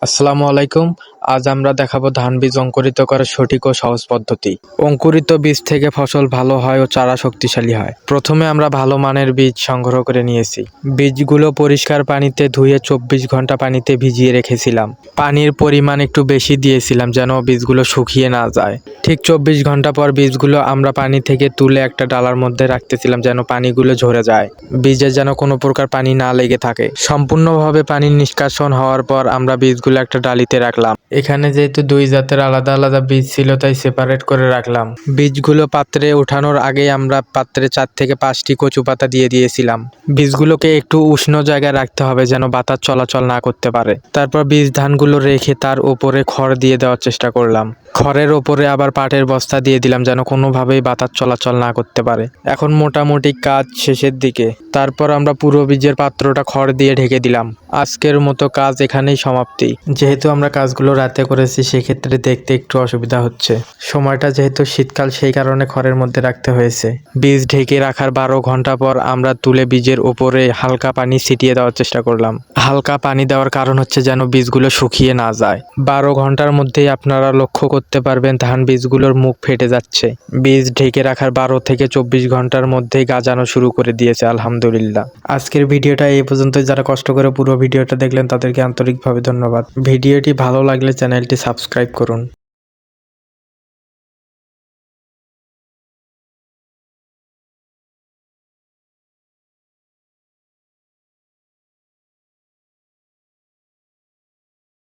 আসসালামু আলাইকুম। আজ আমরা দেখাবো ধান বীজ অঙ্কুরিত করার সঠিক ও সহজ পদ্ধতি। অঙ্কুরিত বীজ থেকে ফসল ভালো হয় ও চারা শক্তিশালী হয়। প্রথমে আমরা ভালো মানের বীজ সংগ্রহ করে নিয়েছি। বীজগুলো পরিষ্কার পানিতে ধুয়ে 24 ঘন্টা পানিতে ভিজিয়ে রেখেছিলাম। পানির পরিমাণ একটু বেশি দিয়েছিলাম যেন বীজগুলো শুকিয়ে না যায়। ঠিক 24 ঘন্টা পর বীজগুলো আমরা পানি থেকে তুলে একটা ডালার মধ্যে রাখতেছিলাম যেন পানিগুলো ঝরে যায়। বীজে যেন কোনো প্রকার পানি না লেগে থাকে। সম্পূর্ণভাবে পানি নিষ্কাশন হওয়ার পর আমরা বীজগুলো একটা ডালিতে রাখলাম। এখানে যেহেতু দুই জাতের আলাদা আলাদা বীজ ছিল তাই সেপারেট করে রাখলাম। বীজগুলো পাত্রে ওঠানোর আগেই আমরা পাত্রে 4 থেকে 5টি কচু পাতা দিয়ে দিয়েছিলাম। বীজগুলোকে একটু উষ্ণ জায়গায় রাখতে হবে যেন বাতাস চলাচল না করতে পারে। তারপর বীজ ধানগুলো রেখে তার উপরে খড় দিয়ে দেওয়ার চেষ্টা করলাম। খড়ের ওপরে আবার পাটের বস্তা দিয়ে দিলাম যেন কোনোভাবেই বাতাস চলাচল না করতে পারে। এখন মোটামুটি কাজ শেষের দিকে। তারপর আমরা পুরো বীজের পাত্রটা খড় দিয়ে ঢেকে দিলাম। আজকের মতো কাজ এখানেই সমাপ্তি। যেহেতু আমরা কাজগুলো রাতে করেছি সেক্ষেত্রে দেখতে একটু অসুবিধা হচ্ছে। সময়টা যেহেতু শীতকাল সেই কারণে খড়ের মধ্যে রাখতে হয়েছে। বীজ ঢেকে রাখার 12 ঘন্টা পর আমরা তুলে বীজের উপরে হালকা পানি ছিটিয়ে দেওয়ার চেষ্টা করলাম। হালকা পানি দেওয়ার কারণ হচ্ছে যেন বীজগুলো শুকিয়ে না যায়। 12 ঘন্টার মধ্যেই আপনারা লক্ষ্য করতে পারবেন ধান বীজগুলোর মুখ ফেটে যাচ্ছে। বীজ ঢেকে রাখার 12 থেকে 24 ঘন্টার মধ্যেই গাজানো শুরু করে দিয়েছে আলহামদুলিল্লাহ। আজকের ভিডিওটা এই পর্যন্তই। যারা কষ্ট করে পুরো ভিডিওটা দেখলেন তাদেরকে আন্তরিকভাবে ধন্যবাদ। ভিডিওটি ভালো লাগলে চ্যানেলটি সাবস্ক্রাইব করুন।